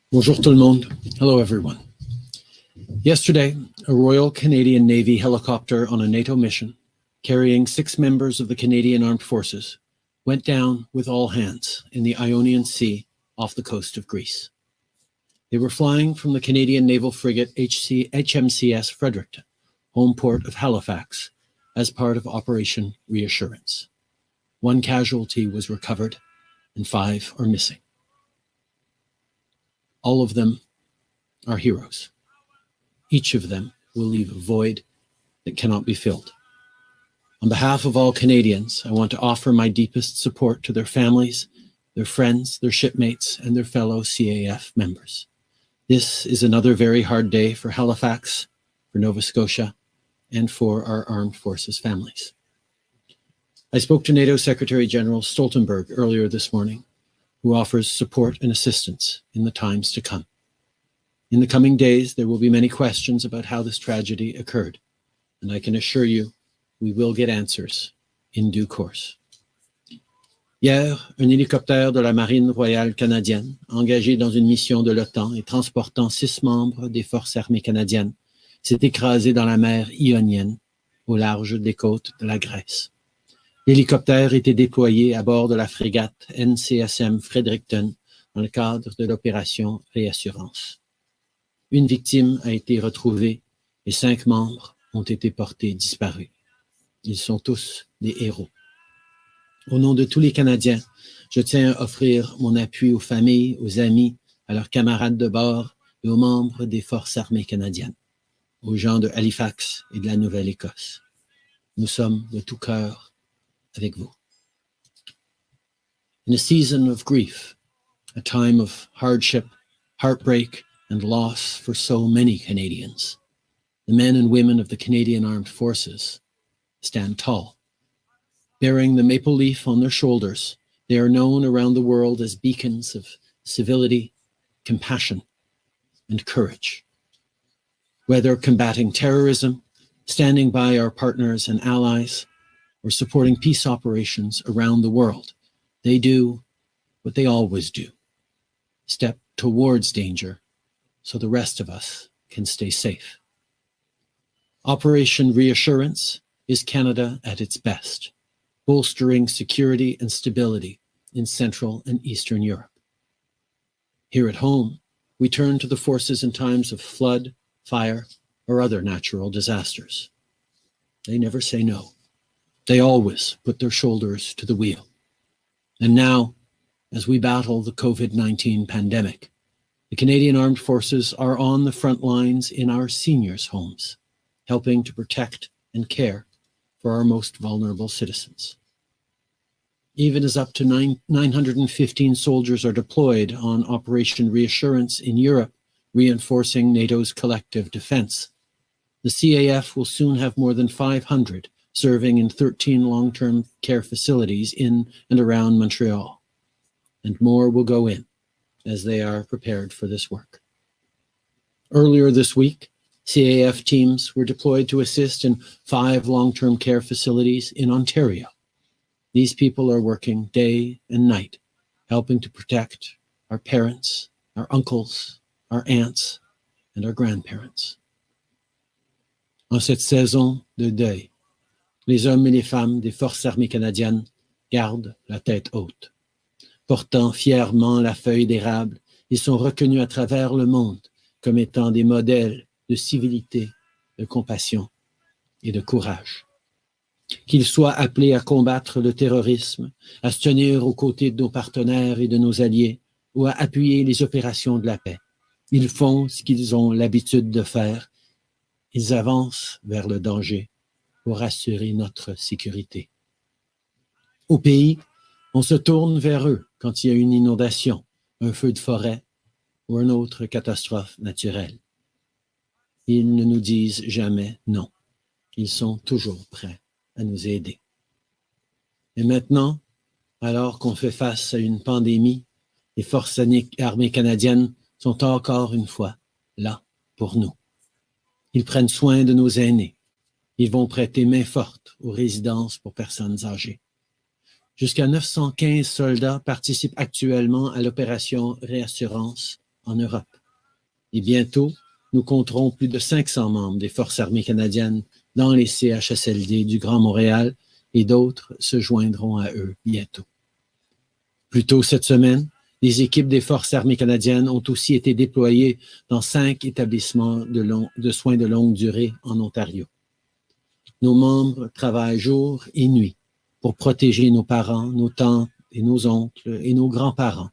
Bonjour tout le monde. Hello everyone. Yesterday, a Royal Canadian Navy helicopter on a NATO mission, carrying 6 members of the Canadian Armed Forces, went down with all hands in the Ionian Sea off the coast of Greece. They were flying from the Canadian naval frigate HMCS Fredericton, home port of Halifax, as part of Operation Reassurance. 1 casualty was recovered and 5 are missing. All of them are heroes. Each of them will leave a void that cannot be filled. On behalf of all Canadians, I want to offer my deepest support to their families, their friends, their shipmates, and their fellow CAF members. This is another very hard day for Halifax, for Nova Scotia, and for our armed forces families. I spoke to NATO Secretary General Stoltenberg earlier this morning, who offers support and assistance in the times to come. In the coming days, there will be many questions about how this tragedy occurred, and I can assure you we will get answers in due course. Hier, un hélicoptère de la Marine royale canadienne, engagé dans une mission de l'OTAN et transportant 6 membres des forces armées canadiennes, s'est écrasé dans la mer Ionienne, au large des côtes de la Grèce. L'hélicoptère était déployé à bord de la frégate NCSM Fredericton dans le cadre de l'opération Réassurance. Une victime a été retrouvée et 5 membres ont été portés disparus. Ils sont tous des héros. Au nom de tous les Canadiens, je tiens à offrir mon appui aux familles, aux amis, à leurs camarades de bord et aux membres des forces armées canadiennes, aux gens de Halifax et de la Nouvelle-Écosse. Nous sommes de tout cœur avec vous. In a season of grief, a time of hardship, heartbreak, and loss for so many Canadians, the men and women of the Canadian Armed Forces stand tall. Bearing the maple leaf on their shoulders, they are known around the world as beacons of civility, compassion, and courage. Whether combating terrorism, standing by our partners and allies, or supporting peace operations around the world, they do what they always do: step towards danger so the rest of us can stay safe. Operation Reassurance is Canada at its best, bolstering security and stability in Central and Eastern Europe. Here at home, we turn to the forces in times of flood, fire, or other natural disasters. They never say no. They always put their shoulders to the wheel. And now, as we battle the COVID-19 pandemic, the Canadian Armed Forces are on the front lines in our seniors' homes, helping to protect and care for our most vulnerable citizens. Even as up to 915 soldiers are deployed on Operation Reassurance in Europe, reinforcing NATO's collective defense, the CAF will soon have more than 500 serving in 13 long-term care facilities in and around Montreal. And more will go in as they are prepared for this work. Earlier this week, CAF teams were deployed to assist in 5 long-term care facilities in Ontario. These people are working day and night, helping to protect our parents, our uncles, our aunts, and our grandparents. En cette saison de deuil, les hommes et les femmes des Forces armées canadiennes gardent la tête haute. Portant fièrement la feuille d'érable, ils sont reconnus à travers le monde comme étant des modèles de civilité, de compassion et de courage. Qu'ils soient appelés à combattre le terrorisme, à se tenir aux côtés de nos partenaires et de nos alliés, ou à appuyer les opérations de la paix, ils font ce qu'ils ont l'habitude de faire. Ils avancent vers le danger pour assurer notre sécurité. Au pays, on se tourne vers eux quand il y a une inondation, un feu de forêt ou une autre catastrophe naturelle. Ils ne nous disent jamais non. Ils sont toujours prêts à nous aider. Et maintenant, alors qu'on fait face à une pandémie, les forces armées canadiennes sont encore une fois là pour nous. Ils prennent soin de nos aînés. Ils vont prêter main forte aux résidences pour personnes âgées. Jusqu'à 915 soldats participent actuellement à l'opération Réassurance en Europe. Et bientôt, nous compterons plus de 500 membres des Forces armées canadiennes dans les CHSLD du Grand Montréal et d'autres se joindront à eux bientôt. Plus tôt cette semaine, les équipes des Forces armées canadiennes ont aussi été déployées dans 5 établissements de soins de longue durée en Ontario. Nos membres travaillent jour et nuit pour protéger nos parents, nos tantes et nos oncles et nos grands-parents,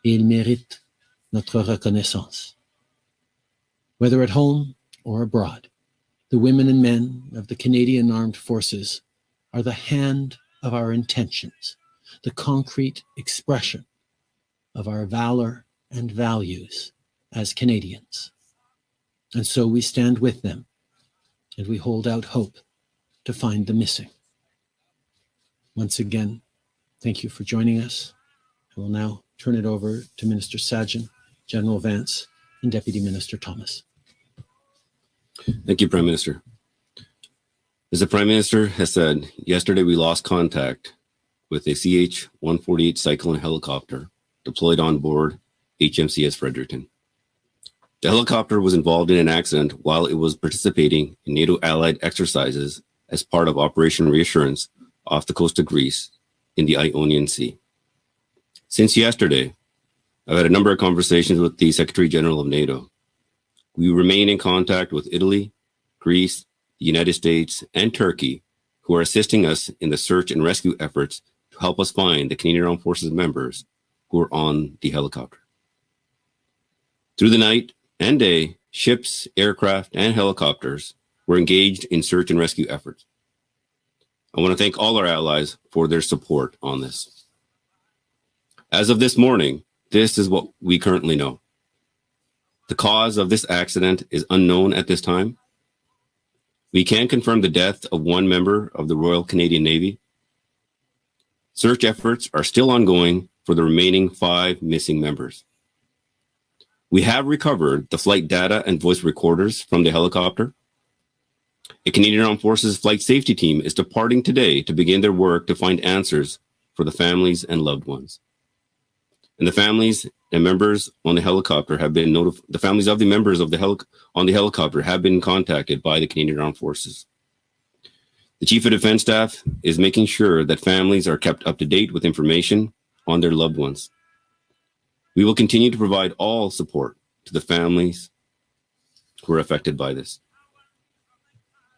et ils méritent notre reconnaissance. Whether at home or abroad, the women and men of the Canadian Armed Forces are the hand of our intentions, the concrete expression of our valor and values as Canadians. And so we stand with them, and we hold out hope to find the missing. Once again, thank you for joining us. I will now turn it over to Minister Sajjan, General Vance, and Deputy Minister Thomas. Thank you, Prime Minister. As the Prime Minister has said, yesterday we lost contact with a CH-148 Cyclone helicopter deployed on board HMCS Fredericton. The helicopter was involved in an accident while it was participating in NATO allied exercises as part of Operation Reassurance off the coast of Greece in the Ionian Sea. Since yesterday, I've had a number of conversations with the Secretary General of NATO. We remain in contact with Italy, Greece, the United States, and Turkey, who are assisting us in the search and rescue efforts to help us find the Canadian Armed Forces members who are on the helicopter. Through the night and day, ships, aircraft, and helicopters were engaged in search and rescue efforts. I want to thank all our allies for their support on this. As of this morning, this is what we currently know. The cause of this accident is unknown at this time. We can confirm the death of one member of the Royal Canadian Navy. Search efforts are still ongoing for the remaining 5 missing members. We have recovered the flight data and voice recorders from the helicopter. A Canadian Armed Forces flight safety team is departing today to begin their work to find answers for the families and loved ones. And the families and members on the helicopter have been notified. The families of the members of on the helicopter have been contacted by the Canadian Armed Forces. The Chief of Defence Staff is making sure that families are kept up to date with information on their loved ones. We will continue to provide all support to the families who are affected by this.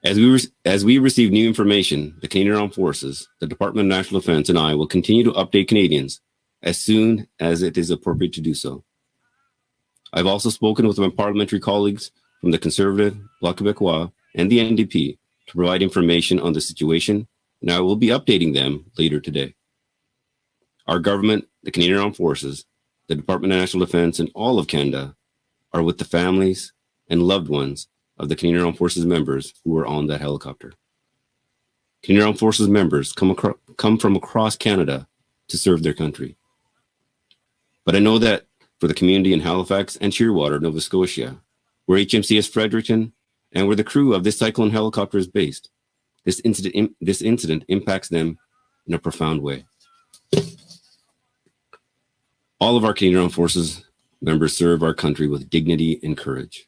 As we receive new information, the Canadian Armed Forces, the Department of National Defence, and I will continue to update Canadians as soon as it is appropriate to do so. I've also spoken with my parliamentary colleagues from the Conservative, Bloc Québécois, and the NDP to provide information on the situation, and I will be updating them later today. Our government, the Canadian Armed Forces, the Department of National Defence, and all of Canada are with the families and loved ones of the Canadian Armed Forces members who were on that helicopter. Canadian Armed Forces members come from across Canada to serve their country. But I know that for the community in Halifax and Shearwater, Nova Scotia, where HMCS Fredericton and where the crew of this Cyclone helicopter is based, this incident impacts them in a profound way. All of our Canadian Armed Forces members serve our country with dignity and courage.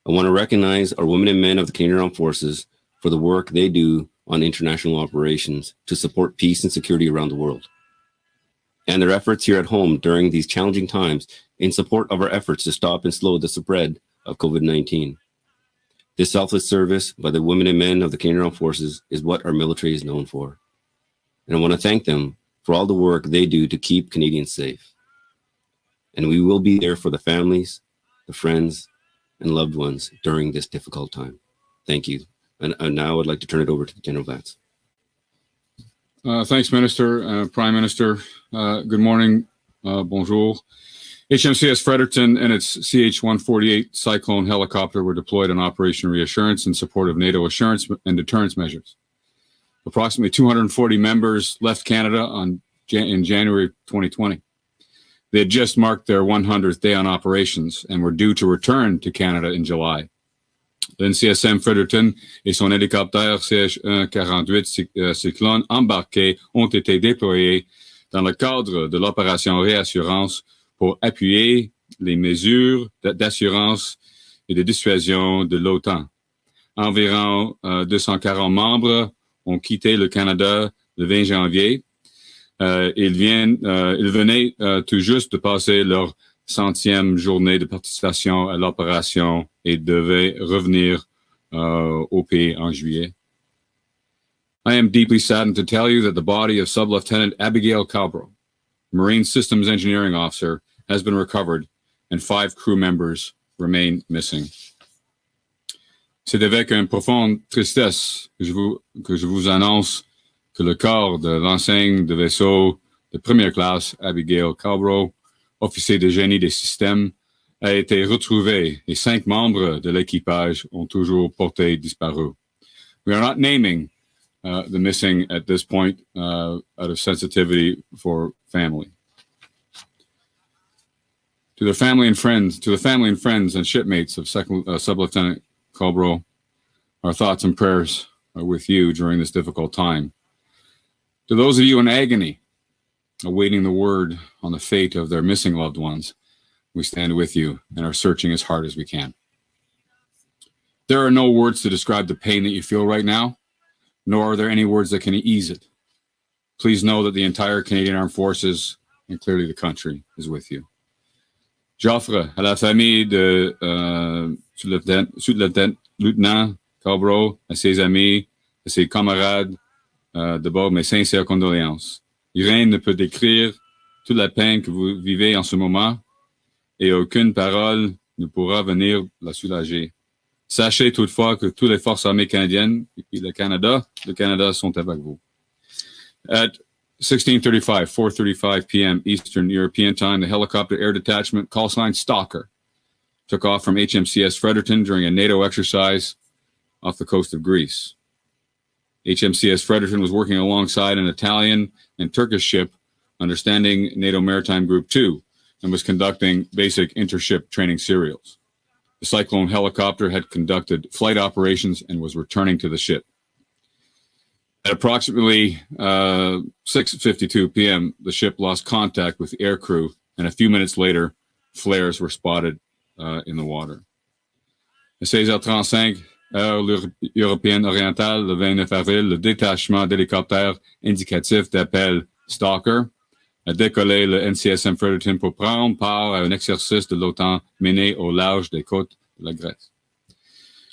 I want to recognize our women and men of the Canadian Armed Forces for the work they do on international operations to support peace and security around the world, and their efforts here at home during these challenging times in support of our efforts to stop and slow the spread of COVID-19. This selfless service by the women and men of the Canadian Armed Forces is what our military is known for. And I want to thank them for all the work they do to keep Canadians safe. And we will be there for the families, the friends, and loved ones during this difficult time. Thank you. And now I'd like to turn it over to General Vance. Thanks, Minister, Prime Minister. Good morning. Bonjour. HMCS Fredericton and its CH-148 Cyclone helicopter were deployed on Operation Reassurance in support of NATO assurance and deterrence measures. Approximately 240 members left Canada in January 2020. They had just marked their 100th day on operations and were due to return to Canada in July. L'NCSM Fredericton et son hélicoptère CH-148 Cyclone embarqués ont été déployés dans le cadre de l'opération Réassurance pour appuyer les mesures d'assurance et de dissuasion de l'OTAN. Environ 240 membres ont quitté le Canada le 20 janvier. Ils venaient tout juste de passer leur 100e journée de participation à l'opération et devaient revenir au pays en juillet. I am deeply saddened to tell you that the body of Sub-Lieutenant Abigail Cabral, Marine Systems Engineering Officer, has been recovered and 5 crew members remain missing. C'est avec une profonde tristesse que je vous annonce que le corps de l'enseigne de vaisseau de première classe Abigail Cabral, officier de génie des systèmes, a été retrouvé et 5 membres de l'équipage ont toujours porté disparu. We are not naming the missing at this point out of sensitivity for family. To the family and friends and shipmates of Sub-Lieutenant Cabral, our thoughts and prayers are with you during this difficult time. To those of you in agony, awaiting the word on the fate of their missing loved ones, we stand with you and are searching as hard as we can. There are no words to describe the pain that you feel right now, nor are there any words that can ease it. Please know that the entire Canadian Armed Forces, and clearly the country, is with you. J'offre à la famille de sous-lieutenant Cabral, à ses amis, à ses camarades, de bord mes sincères condoléances. Rien ne peut décrire toute la peine que vous vivez en ce moment et aucune parole ne pourra venir la soulager. Sachez toutefois que toutes les forces armées canadiennes et le Canada sont avec vous. At 4:35 p.m. Eastern European Time, the helicopter air detachment, call sign Stalker, took off from HMCS Fredericton during a NATO exercise off the coast of Greece. HMCS Fredericton was working alongside an Italian and Turkish ship under Standing NATO Maritime Group 2 and was conducting basic intership training serials. The Cyclone helicopter had conducted flight operations and was returning to the ship. At approximately 6:52 p.m., the ship lost contact with the air crew, and a few minutes later, flares were spotted in the water. À 16h35, heure européenne orientale, le 29 avril, le détachement d'hélicoptères indicatif d'appel Stalker a décollé le NCSM Fredericton pour prendre part à un exercice de l'OTAN mené au large des côtes de la Grèce.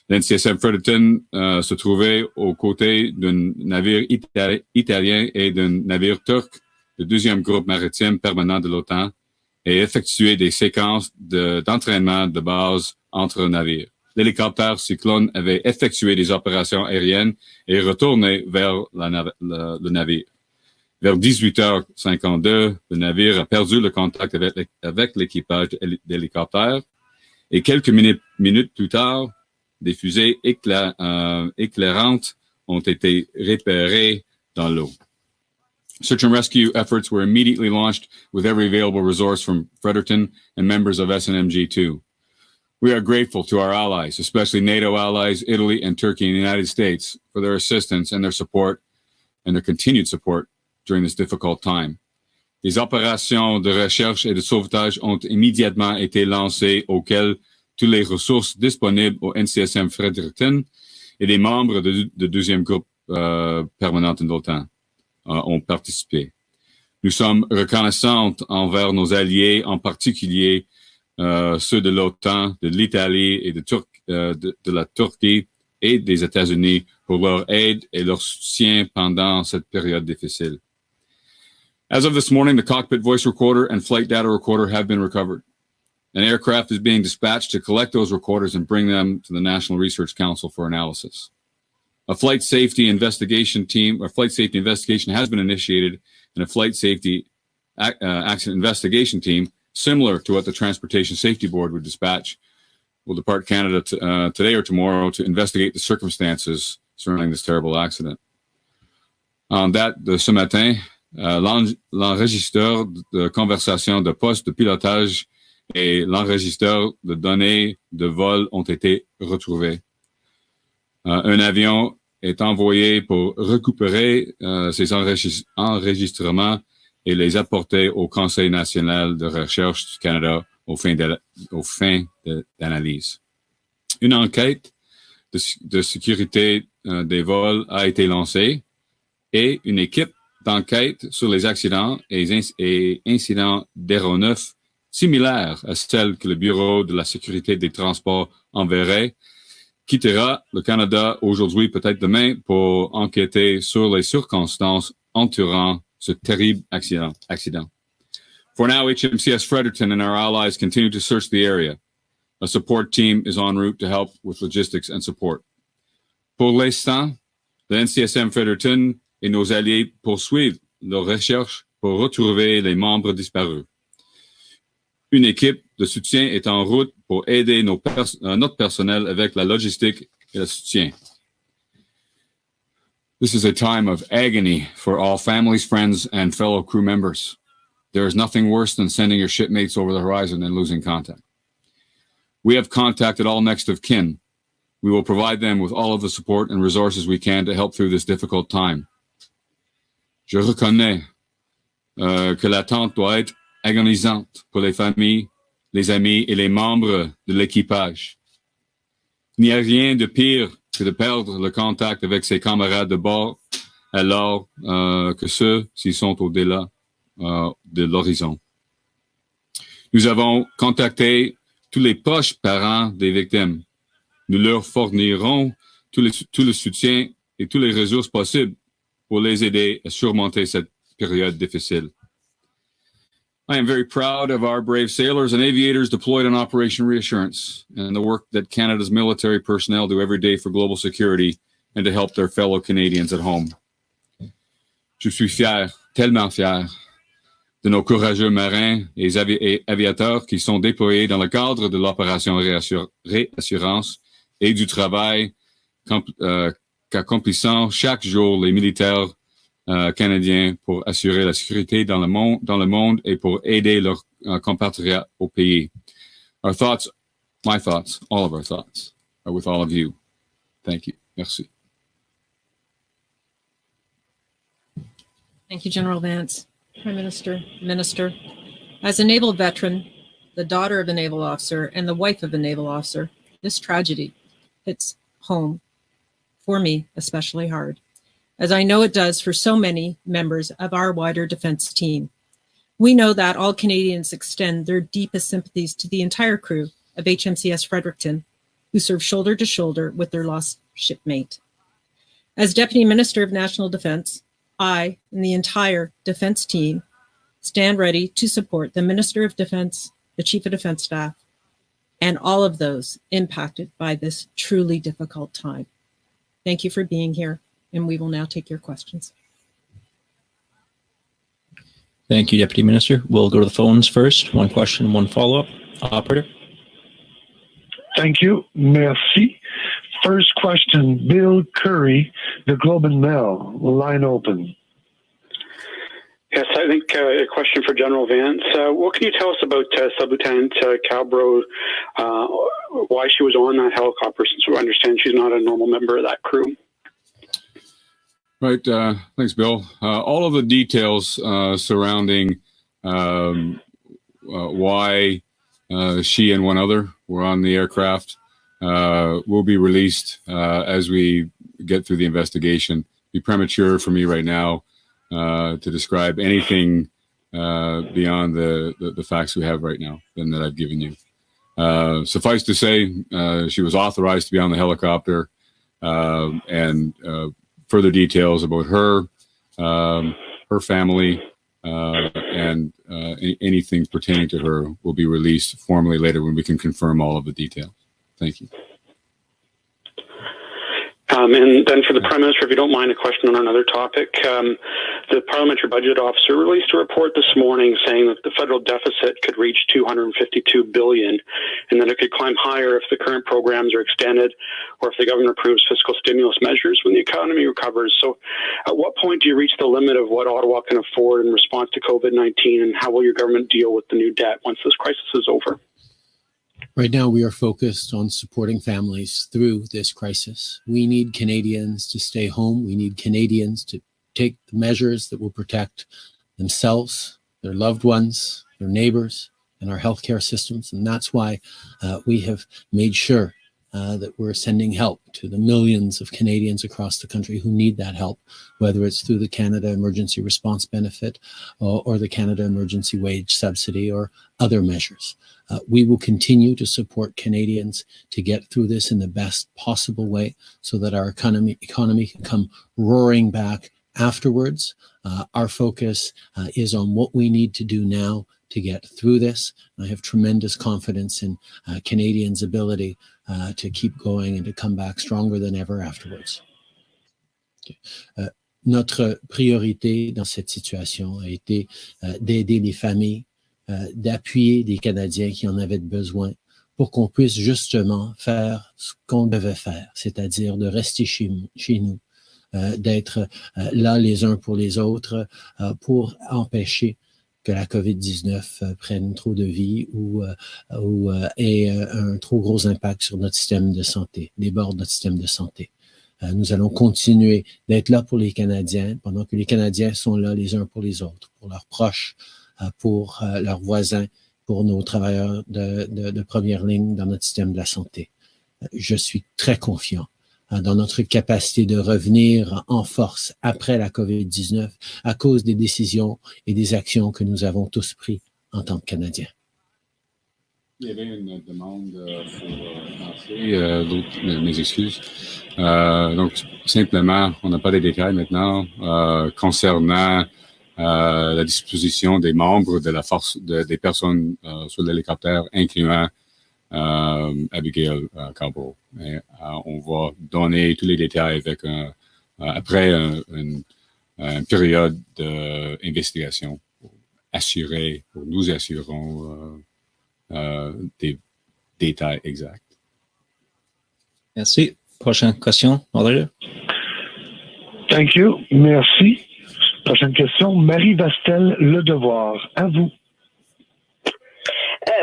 L'NCSM Fredericton se trouvait aux côtés d'un navire italien et d'un navire turc, le 12e groupe maritime permanent de l'OTAN, et effectuait des séquences d'entraînement de base entre navires. L'hélicoptère Cyclone avait effectué des opérations aériennes et retourné vers le navire. Vers 18h52, le navire a perdu le contact avec l'équipage d'hélicoptère et quelques minutes plus tard, des fusées éclairantes ont été repérées dans l'eau. Search and rescue efforts were immediately launched with every available resource from Fredericton and members of SNMG2. We are grateful to our allies, especially NATO allies, Italy and Turkey and the United States, for their assistance and their support and their continued support during this difficult time. Les opérations de recherche et de sauvetage ont immédiatement été lancées auxquelles toutes les ressources disponibles au NCSM Fredericton et les membres de deuxième groupe permanent de l'OTAN ont participé. Nous sommes reconnaissants envers nos alliés, en particulier ceux de l'OTAN, de l'Italie et de la Turquie et des États-Unis pour leur aide et leur soutien pendant cette période difficile. As of this morning, the cockpit voice recorder and flight data recorder have been recovered. An aircraft is being dispatched to collect those recorders and bring them to the National Research Council for analysis. A flight safety investigation has been initiated, and a flight safety accident investigation team, similar to what the Transportation Safety Board would dispatch, will depart Canada today or tomorrow to investigate the circumstances surrounding this terrible accident. En date de ce matin, l'enregistreur de conversation de poste de pilotage et l'enregistreur de données de vol ont été retrouvés. Un avion est envoyé pour récupérer ces enregistrements et les apporter au Conseil national de recherche du Canada aux fins d'analyse. Une enquête de sécurité des vols a été lancée et une équipe d'enquête sur les accidents et incidents d'aéronefs similaires à celle que le Bureau de la sécurité des transports enverrait quittera le Canada aujourd'hui, peut-être demain, pour enquêter sur les circonstances entourant ce terrible accident. For now, HMCS Fredericton and our allies continue to search the area. A support team is en route to help with logistics and support. Pour l'instant, le NCSM Fredericton et nos alliés poursuivent leurs recherches pour retrouver les membres disparus. Une équipe de soutien est en route pour aider notre personnel avec la logistique et le soutien. This is a time of agony for all families, friends, and fellow crew members. There is nothing worse than sending your shipmates over the horizon and losing contact. We have contacted all next of kin. We will provide them with all of the support and resources we can to help through this difficult time. Je reconnais que l'attente doit être agonisante pour les familles, les amis et les membres de l'équipage. Il n'y a rien de pire que de perdre le contact avec ses camarades de bord alors que ceux-ci sont au-delà de l'horizon. Nous avons contacté tous les proches parents des victimes. Nous leur fournirons tout le soutien et toutes les ressources possibles pour les aider à surmonter cette période difficile. I am very proud of our brave sailors and aviators deployed on Operation Reassurance and the work that Canada's military personnel do every day for global security and to help their fellow Canadians at home. Je suis fier, tellement fier, de nos courageux marins et aviateurs qui sont déployés dans le cadre de l'opération Réassurance et du travail qu'accomplissant chaque jour les militaires canadiens pour assurer la sécurité dans le monde et pour aider leurs compatriotes au pays. Our thoughts, my thoughts, all of our thoughts are with all of you. Thank you. Merci. Thank you, General Vance. Prime Minister, Minister, as a naval veteran, the daughter of a naval officer, and the wife of a naval officer, this tragedy hits home, for me especially hard, as I know it does for so many members of our wider defense team. We know that all Canadians extend their deepest sympathies to the entire crew of HMCS Fredericton, who serve shoulder to shoulder with their lost shipmate. As Deputy Minister of National Defense, I and the entire defense team stand ready to support the Minister of Defense, the Chief of Defense Staff, and all of those impacted by this truly difficult time. Thank you for being here, and we will now take your questions. Thank you, Deputy Minister. We'll go to the phones first. One question, one follow-up. Operator. Thank you. Merci. First question, Bill Curry, the Globe and Mail, line open. Yes, I think a question for General Vance. What can you tell us about Sub-Lieutenant Calbro, why she was on that helicopter, since we understand she's not a normal member of that crew? Right. Thanks, Bill. All of the details surrounding why she and one other were on the aircraft will be released as we get through the investigation. It'd be premature for me right now to describe anything beyond the facts we have right now than that I've given you. Suffice to say, she was authorized to be on the helicopter, and further details about her, her family, and anything pertaining to her will be released formally later when we can confirm all of the details. Thank you. And then for the Prime Minister, if you don't mind, a question on another topic. The Parliamentary Budget Officer released a report this morning saying that the federal deficit could reach $252 billion, and that it could climb higher if the current programs are extended or if the government approves fiscal stimulus measures when the economy recovers. So at what point do you reach the limit of what Ottawa can afford in response to COVID-19, and how will your government deal with the new debt once this crisis is over? Right now, we are focused on supporting families through this crisis. We need Canadians to stay home. We need Canadians to take the measures that will protect themselves, their loved ones, their neighbors, and our healthcare systems. And that's why we have made sure that we're sending help to the millions of Canadians across the country who need that help, whether it's through the Canada Emergency Response Benefit or the Canada Emergency Wage Subsidy or other measures. We will continue to support Canadians to get through this in the best possible way so that our economy can come roaring back afterwards. Our focus is on what we need to do now to get through this. I have tremendous confidence in Canadians' ability to keep going and to come back stronger than ever afterwards. Okay. Notre priorité dans cette situation a été d'aider les familles, d'appuyer les Canadiens qui en avaient besoin pour qu'on puisse justement faire ce qu'on devait faire, c'est-à-dire de rester chez nous, d'être là les uns pour les autres pour empêcher que la COVID-19 prenne trop de vie ou ait un trop gros impact sur notre système de santé, déborde notre système de santé. Nous allons continuer d'être là pour les Canadiens pendant que les Canadiens sont là les uns pour les autres, pour leurs proches, pour leurs voisins, pour nos travailleurs de première ligne dans notre système de la santé. Je suis très confiant dans notre capacité de revenir en force après la COVID-19 à cause des décisions et des actions que nous avons tous prises en tant que Canadiens. Il y avait une demande pour mes excuses. Donc, simplement, on n'a pas les détails maintenant concernant la disposition des membres de la force des personnes sur l'hélicoptère, incluant Abigail Cabo. On va donner tous les détails avec après une période d'investigation pour nous assurons des détails exacts. Merci. Prochaine question, moderator. Thank you. Merci. Prochaine question, Marie Vastel, Le Devoir. À vous.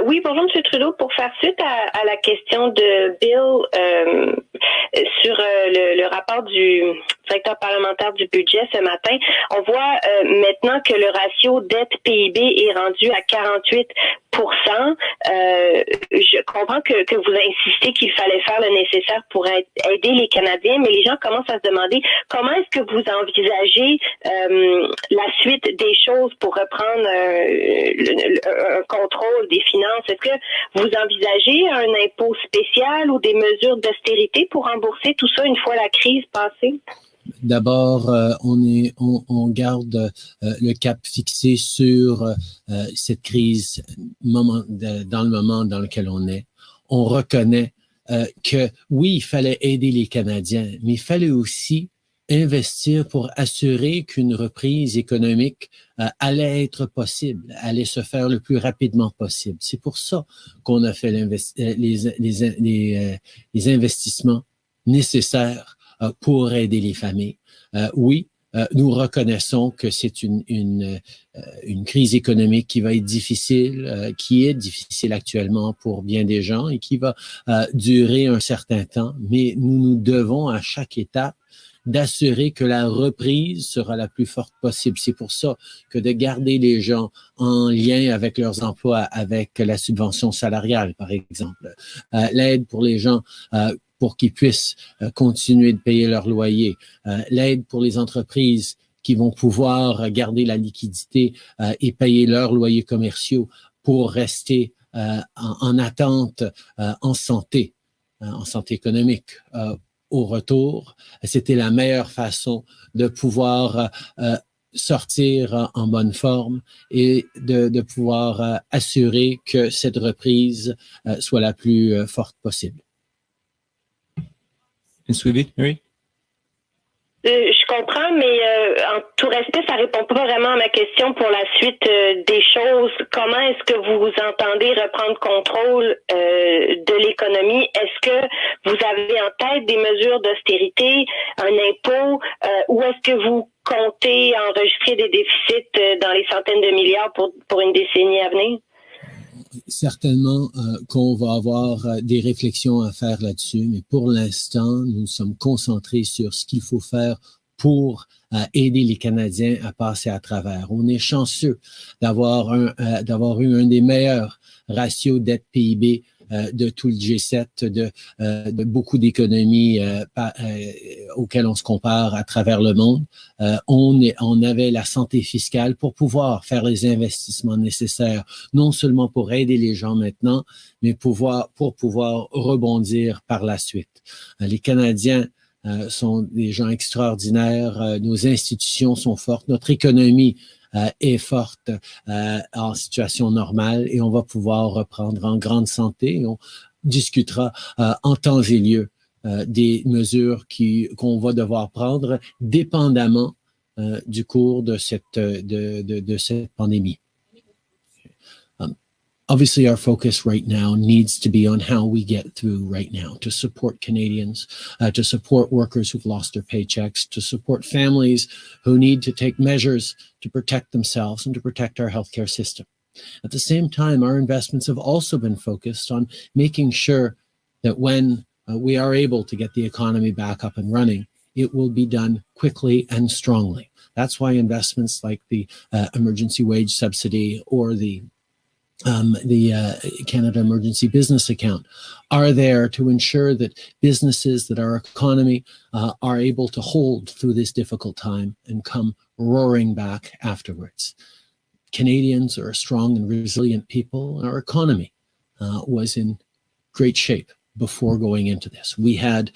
Oui, bonjour M. Trudeau. Pour faire suite à la question de Bill sur le rapport du directeur parlementaire du budget ce matin, on voit maintenant que le ratio dette-PIB est rendu à 48%. Je comprends que vous insistez qu'il fallait faire le nécessaire pour aider les Canadiens, mais les gens commencent à se demander comment est-ce que vous envisagez la suite des choses pour reprendre un contrôle des finances. Est-ce que vous envisagez un impôt spécial ou des mesures d'austérité pour rembourser tout ça une fois la crise passée? D'abord, on garde le cap fixé sur cette crise dans le moment dans lequel on est. On reconnaît que oui, il fallait aider les Canadiens, mais il fallait aussi investir pour assurer qu'une reprise économique allait être possible, allait se faire le plus rapidement possible. C'est pour ça qu'on a fait les investissements nécessaires pour aider les familles. Oui, nous reconnaissons que c'est une crise économique qui va être difficile, qui est difficile actuellement pour bien des gens et qui va durer un certain temps, mais nous devons à chaque étape d'assurer que la reprise sera la plus forte possible. C'est pour ça que de garder les gens en lien avec leurs emplois, avec la subvention salariale, par exemple, l'aide pour les gens pour qu'ils puissent continuer de payer leur loyer, l'aide pour les entreprises qui vont pouvoir garder la liquidité et payer leurs loyers commerciaux pour rester en attente en santé économique. Au retour, c'était la meilleure façon de pouvoir sortir en bonne forme et de pouvoir assurer que cette reprise soit la plus forte possible. Suivi, Mary? Je comprends, mais en tout respect, ça répond pas vraiment à ma question pour la suite des choses. Comment est-ce que vous entendez reprendre contrôle de l'économie? Est-ce que vous avez en tête des mesures d'austérité, un impôt, ou est-ce que vous comptez enregistrer des déficits dans les centaines de milliards pour une décennie à venir? Certainement qu'on va avoir des réflexions à faire là-dessus, mais pour l'instant, nous sommes concentrés sur ce qu'il faut faire pour aider les Canadiens à passer à travers. On est chanceux d'avoir eu un des meilleurs ratios dette PIB de tout le G7, de beaucoup d'économies auxquelles on se compare à travers le monde. On avait la santé fiscale pour pouvoir faire les investissements nécessaires, non seulement pour aider les gens maintenant, mais pour pouvoir rebondir par la suite. Les Canadiens sont des gens extraordinaires, nos institutions sont fortes, notre économie est forte en situation normale et on va pouvoir reprendre en grande santé. On discutera en temps et lieu des mesures qu'on va devoir prendre dépendamment du cours de cette pandémie. Obviously, our focus right now needs to be on how we get through right now to support Canadians, to support workers who've lost their paychecks, to support families who need to take measures to protect themselves and to protect our healthcare system. At the same time, our investments have also been focused on making sure that when we are able to get the economy back up and running, it will be done quickly and strongly. That's why investments like the emergency wage subsidy or the Canada Emergency Business Account are there to ensure that businesses, that our economy are able to hold through this difficult time and come roaring back afterwards. Canadians are a strong and resilient people. Our economy was in great shape before going into this. We had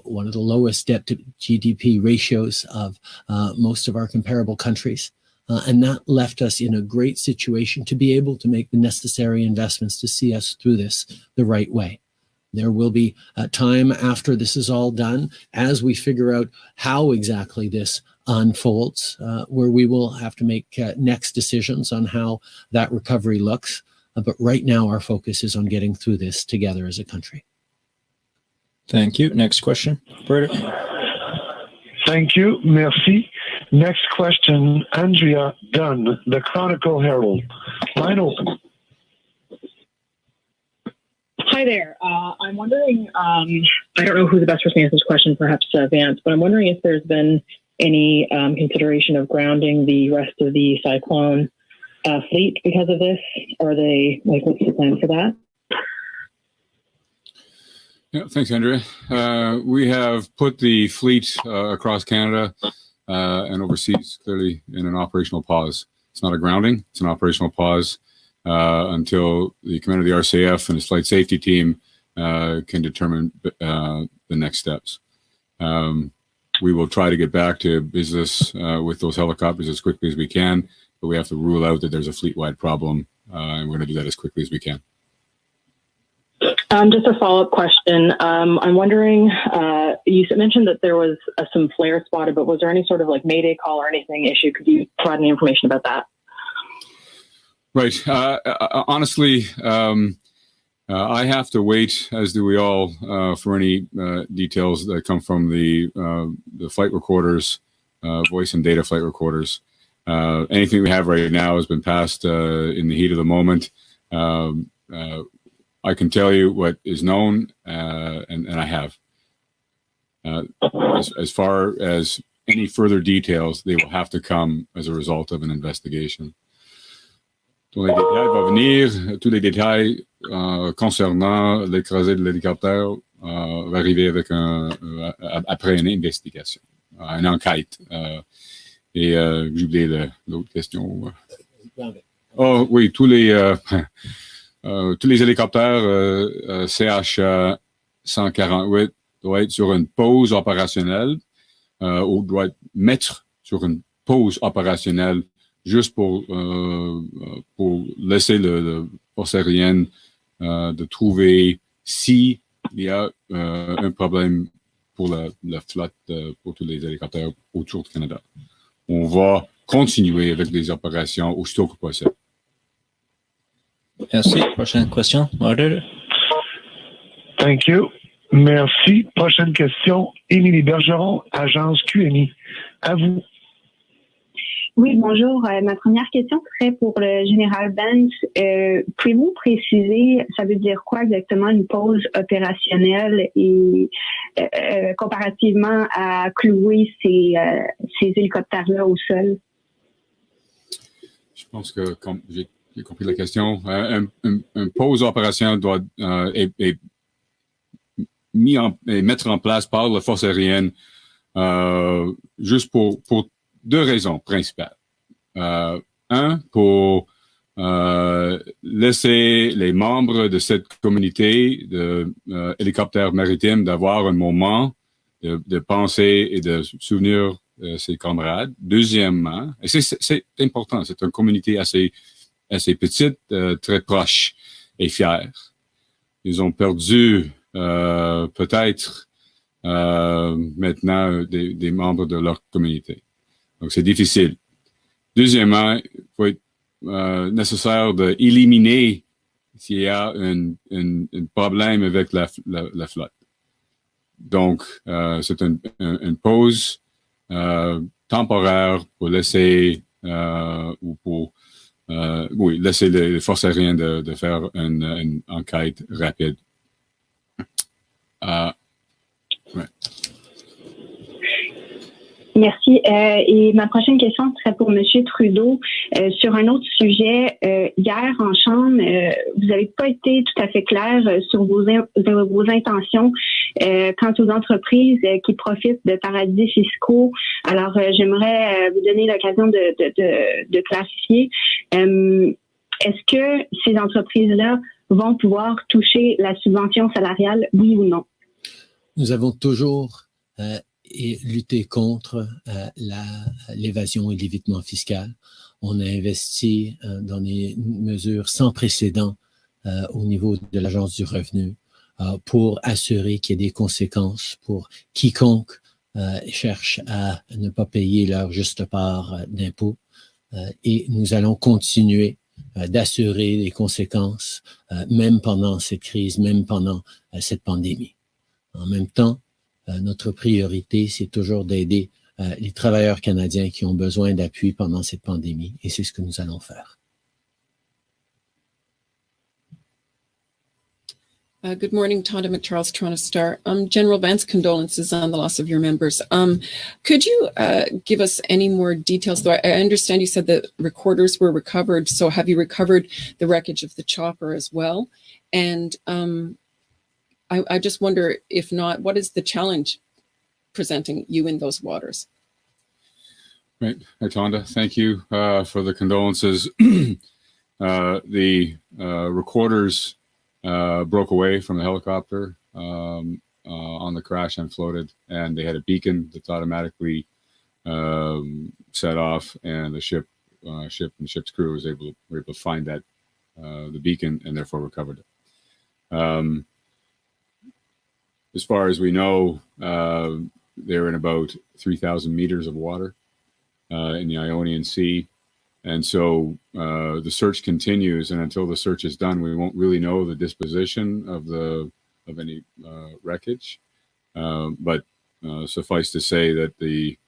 one of the lowest debt to GDP ratios of most of our comparable countries. And that left us in a great situation to be able to make the necessary investments to see us through this the right way. There will be a time after this is all done, as we figure out how exactly this unfolds, where we will have to make next decisions on how that recovery looks. But right now, our focus is on getting through this together as a country. Thank you. Next question, operator. Thank you. Merci. Next question, Andrea Dunn, the Chronicle Herald. Line open. Hi there. I'm wondering, I don't know who the best person to answer this question, perhaps Vance, but I'm wondering if there's been any consideration of grounding the rest of the Cyclone fleet because of this. Are they, what's the plan for that? Yeah, thanks, Andrea. We have put the fleet across Canada and overseas clearly in an operational pause. It's not a grounding, it's an operational pause until the commander of the RCF and his flight safety team can determine the next steps. We will try to get back to business with those helicopters as quickly as we can, but we have to rule out that there's a fleet-wide problem, and we're going to do that as quickly as we can. Just a follow-up question. I'm wondering, you mentioned that there was some flare spotted, but was there any sort of Mayday call or anything issue? Could you provide any information about that? Right. Honestly, I have to wait, as do we all, for any details that come from the flight recorders, voice and data flight recorders. Anything we have right now has been passed in the heat of the moment. I can tell you what is known, and I have. As far as any further details, they will have to come as a result of an investigation. Tous les détails vont venir, tous les détails concernant l'écrasé de l'hélicoptère va arriver avec après une investigation, une enquête. Et j'ai oublié l'autre question. Oh oui, tous les hélicoptères CH 148 doivent être sur une pause opérationnelle ou doivent mettre sur une pause opérationnelle juste pour laisser la force aérienne de trouver s'il y a un problème pour la flotte, pour tous les hélicoptères autour du Canada. On va continuer avec les opérations aussitôt que possible. Merci. Prochaine question, moderator. Thank you. Merci. Prochaine question, Émilie Bergeron, agence QMI. À vous. Oui, bonjour. Ma première question serait pour le général Vance. Pouvez-vous préciser, ça veut dire quoi exactement une pause opérationnelle et comparativement à clouer ces hélicoptères-là au sol? Je pense que j'ai compris la question. Un pause opérationnelle doit est mettre en place par la force aérienne juste pour deux raisons principales. Un, pour laisser les membres de cette communauté de hélicoptères maritimes d'avoir un moment de penser et de souvenir ses camarades. Deuxièmement, et c'est important, c'est une communauté assez petite, très proche et fière. Ils ont perdu peut-être maintenant des membres de leur communauté. Donc, c'est difficile. Deuxièmement, il faut être nécessaire d'éliminer s'il y a un problème avec la flotte. Donc, c'est une pause temporaire pour laisser laisser les forces aériennes de faire une enquête rapide. Ouais. Merci. Et ma prochaine question serait pour M. Trudeau. Sur un autre sujet, hier en Chambre, vous n'avez pas été tout à fait clair sur vos intentions quant aux entreprises qui profitent de paradis fiscaux. Alors, j'aimerais vous donner l'occasion de clarifier. Est-ce que ces entreprises-là vont pouvoir toucher la subvention salariale, oui ou non? Nous avons toujours lutté contre l'évasion et l'évitement fiscal. On a investi dans des mesures sans précédent au niveau de l'Agence du revenu pour assurer qu'il y ait des conséquences pour quiconque cherche à ne pas payer leur juste part d'impôts. Et nous allons continuer d'assurer les conséquences, même pendant cette crise, même pendant cette pandémie. En même temps, notre priorité, c'est toujours d'aider les travailleurs canadiens qui ont besoin d'appui pendant cette pandémie, et c'est ce que nous allons faire. Good morning, Tonda McCharles, Toronto Star. General Vance, condolences on the loss of your members. Could you give us any more details? Though I understand you said that recorders were recovered, so have you recovered the wreckage of the chopper as well? And I just wonder, if not, what is the challenge presenting you in those waters? Right. Hi, Tonda. Thank you for the condolences. The recorders broke away from the helicopter on the crash and floated, and they had a beacon that's automatically set off, and the ship and the ship's crew were able to find that the beacon and therefore recovered it. As far as we know, they're in about 3,000 meters of water in the Ionian Sea. And so the search continues, and until the search is done, we won't really know the disposition of any wreckage. But suffice to say that the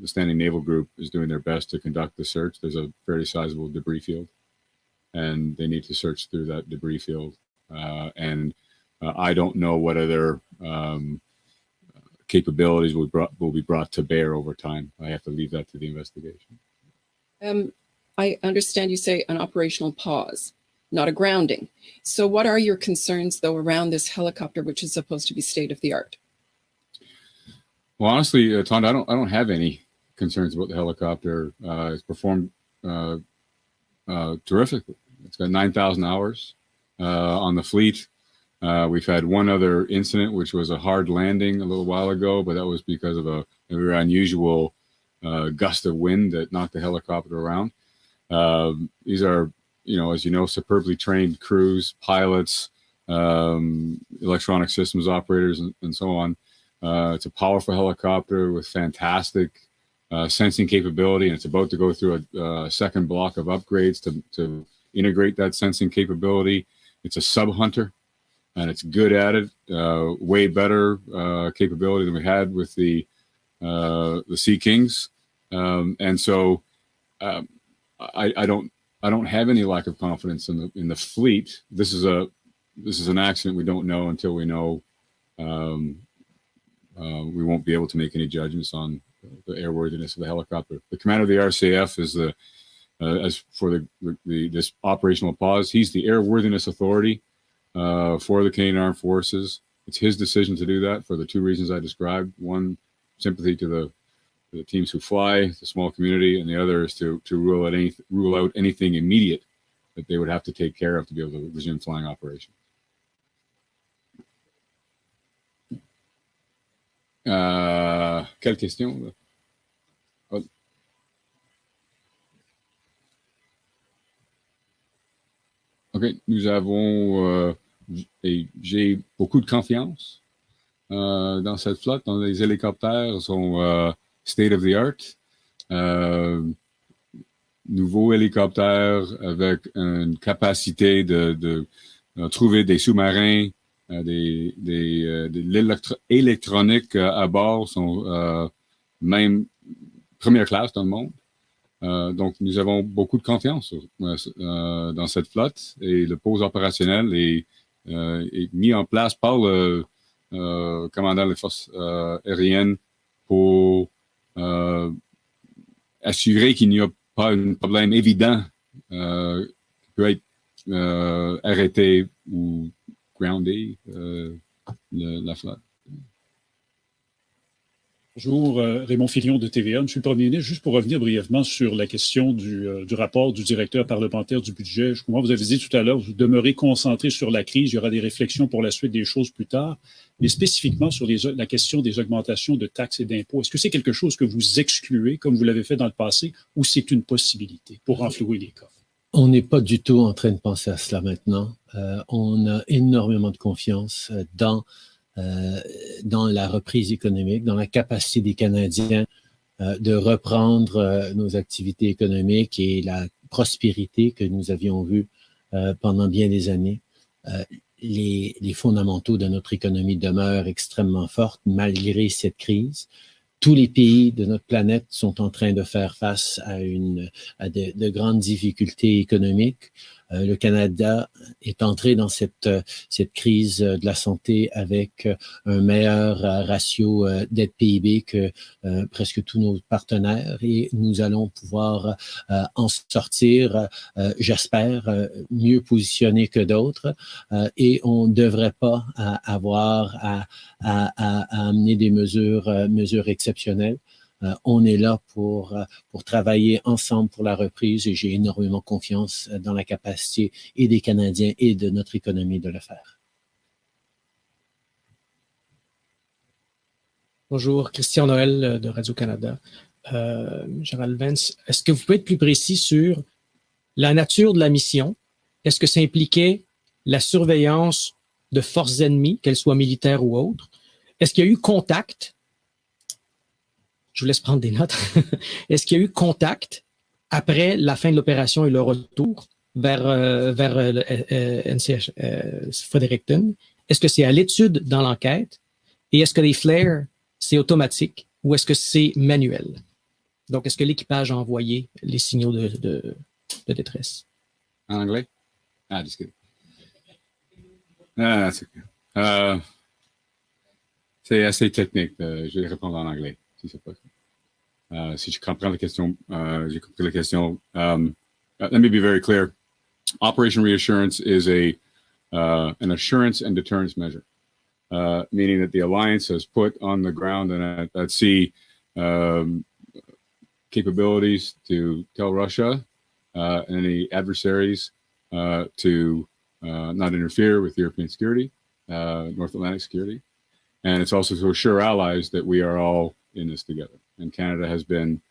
Standing Naval Group is doing their best to conduct the search. There's a fairly sizable debris field, and they need to search through that debris field. And I don't know what other capabilities will be brought to bear over time. I have to leave that to the investigation. I understand you say an operational pause, not a grounding. So what are your concerns, though, around this helicopter, which is supposed to be state of the art? Well, honestly, Tonda, I don't have any concerns about the helicopter. It's performed terrifically. It's got 9,000 hours on the fleet. We've had one other incident, which was a hard landing a little while ago, but that was because of a very unusual gust of wind that knocked the helicopter around. These are, as you know, superbly trained crews, pilots, electronic systems operators, and so on. It's a powerful helicopter with fantastic sensing capability, and it's about to go through a second block of upgrades to integrate that sensing capability. It's a sub-hunter, and it's good at it. Way better capability than we had with the Sea Kings. And so I don't have any lack of confidence in the fleet. This is an accident we don't know until we know. We won't be able to make any judgments on the airworthiness of the helicopter. The commander of the RCF is as for this operational pause, he's the airworthiness authority for the Canadian Armed Forces. It's his decision to do that for the two reasons I described. One, sympathy to the teams who fly, the small community, and the other is to rule out anything immediate that they would have to take care of to be able to resume flying operations. Quelle question? OK, nous avons et j'ai beaucoup de confiance dans cette flotte. Les hélicoptères sont state of the art. Nouveaux hélicoptères avec une capacité de trouver des sous-marins, de l'électronique à bord sont même première classe dans le monde. Donc, nous avons beaucoup de confiance dans cette flotte et le pause opérationnel est mis en place par le commandant des forces aériennes pour assurer qu'il n'y a pas un problème évident qui peut être arrêté ou groundé la flotte. Bonjour, Raymond Filion de TVA. Monsieur le Premier ministre, juste pour revenir brièvement sur la question du rapport du directeur parlementaire du budget. Je comprends, vous avez dit tout à l'heure, vous demeurez concentré sur la crise, il y aura des réflexions pour la suite des choses plus tard, mais spécifiquement sur la question des augmentations de taxes et d'impôts. Est-ce que c'est quelque chose que vous excluez, comme vous l'avez fait dans le passé, ou c'est une possibilité pour renflouer les coffres? On n'est pas du tout en train de penser à cela maintenant. On a énormément de confiance dans la reprise économique, dans la capacité des Canadiens de reprendre nos activités économiques et la prospérité que nous avions vue pendant bien des années. Les fondamentaux de notre économie demeurent extrêmement fortes malgré cette crise. Tous les pays de notre planète sont en train de faire face à de grandes difficultés économiques. Le Canada est entré dans cette crise de la santé avec un meilleur ratio dette PIB que presque tous nos partenaires et nous allons pouvoir en sortir, j'espère, mieux positionnés que d'autres et on ne devrait pas avoir à amener des mesures exceptionnelles. On est là pour travailler ensemble pour la reprise et j'ai énormément confiance dans la capacité et des Canadiens et de notre économie de le faire. Bonjour, Christian Noël de Radio-Canada. Jonathan Vance, est-ce que vous pouvez être plus précis sur la nature de la mission? Est-ce que ça impliquait la surveillance de forces ennemies, qu'elles soient militaires ou autres? Est-ce qu'il y a eu contact? Je vous laisse prendre des notes. Est-ce qu'il y a eu contact après la fin de l'opération et le retour vers NCH Fredericton? Est-ce que c'est à l'étude dans l'enquête? Et est-ce que les flares, c'est automatique ou est-ce que c'est manuel? Donc, est-ce que l'équipage a envoyé les signaux de détresse? En anglais? Ah, just kidding. Ah, c'est okay. C'est assez technique. Je vais répondre en anglais. Si je comprends la question, j'ai compris la question. Let me be very clear. Operation Reassurance is an assurance and deterrence measure, meaning that the alliance has put on the ground and at sea capabilities to tell Russia and any adversaries to not interfere with European security, North Atlantic security. And it's also to assure allies that we are all in this together. And Canada has been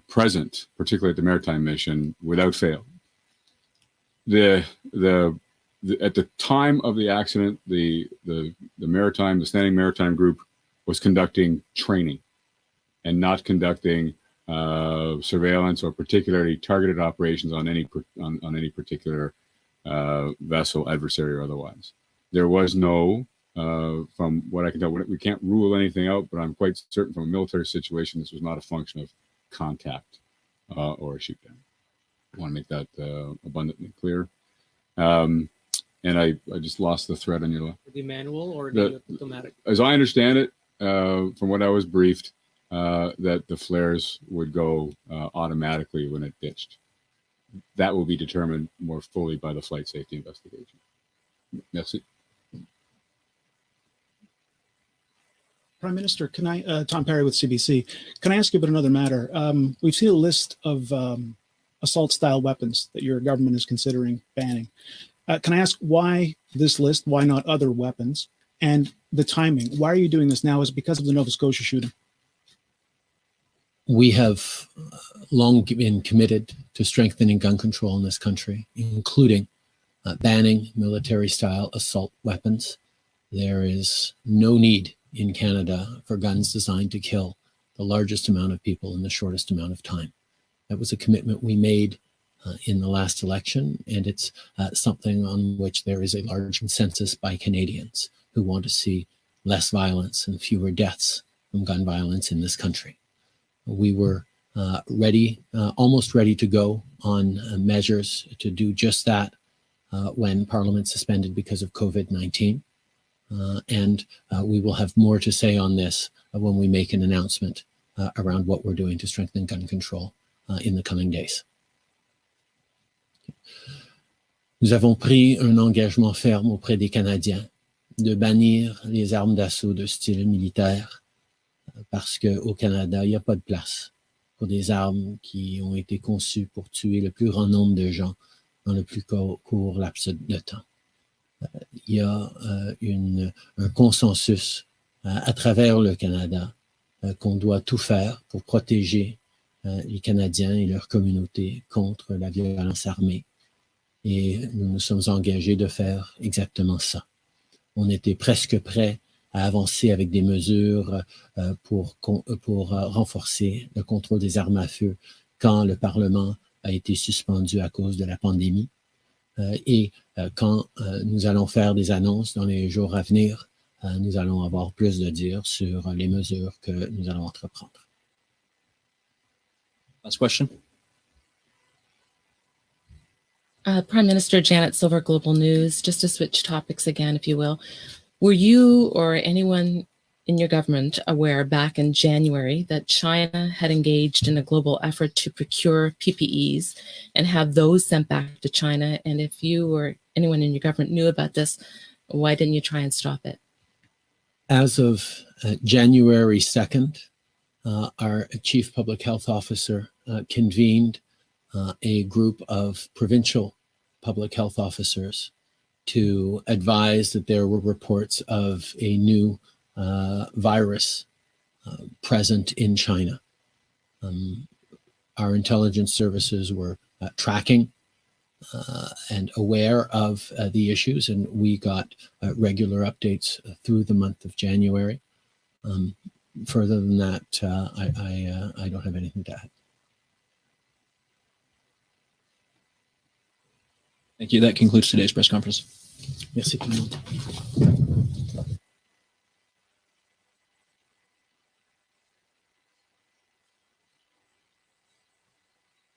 present, particularly at the maritime mission, without fail. At the time of the accident, the standing maritime group was conducting training and not conducting surveillance or particularly targeted operations on any particular vessel, adversary or otherwise. There was no From what I can tell, we can't rule anything out, but I'm quite certain from a military situation, this was not a function of contact or a shoot down. I want to make that abundantly clear. And I just lost the thread on your left. The manual or the automatic? As I understand it, from what I was briefed, that the flares would go automatically when it ditched. That will be determined more fully by the flight safety investigation. Merci. Prime Minister, can I, Tom Perry with CBC, can I ask you about another matter? We've seen a list of assault-style weapons that your government is considering banning. Can I ask why this list, why not other weapons, and the timing? Why are you doing this now? Is it because of the Nova Scotia shooting? We have long been committed to strengthening gun control in this country, including banning military-style assault weapons. There is no need in Canada for guns designed to kill the largest amount of people in the shortest amount of time. That was a commitment we made in the last election, and it's something on which there is a large consensus by Canadians who want to see less violence and fewer deaths from gun violence in this country. We were almost ready to go on measures to do just that when Parliament suspended because of COVID-19. And we will have more to say on this when we make an announcement around what we're doing to strengthen gun control in the coming days. Nous avons pris un engagement ferme auprès des Canadiens de bannir les armes d'assaut de style militaire parce qu'au Canada, il n'y a pas de place pour des armes qui ont été conçues pour tuer le plus grand nombre de gens dans le plus court laps de temps. Il y a un consensus à travers le Canada qu'on doit tout faire pour protéger les Canadiens et leur communauté contre la violence armée. Et nous nous sommes engagés de faire exactement ça. On était presque prêts à avancer avec des mesures pour renforcer le contrôle des armes à feu quand le Parlement a été suspendu à cause de la pandémie. Et quand nous allons faire des annonces dans les jours à venir, nous allons avoir plus de dire sur les mesures que nous allons entreprendre. Last question. Prime Minister Janet Silver, Global News, just to switch topics again, if you will. Were you or anyone in your government aware back in January that China had engaged in a global effort to procure PPEs and have those sent back to China? And if you or anyone in your government knew about this, why didn't you try and stop it? As of January 2nd, our Chief Public Health Officer convened a group of provincial public health officers to advise that there were reports of a new virus present in China. Our intelligence services were tracking and aware of the issues, and we got regular updates through the month of January. Further than that, I don't have anything to add. Thank you. That concludes today's press conference. Merci tout le monde.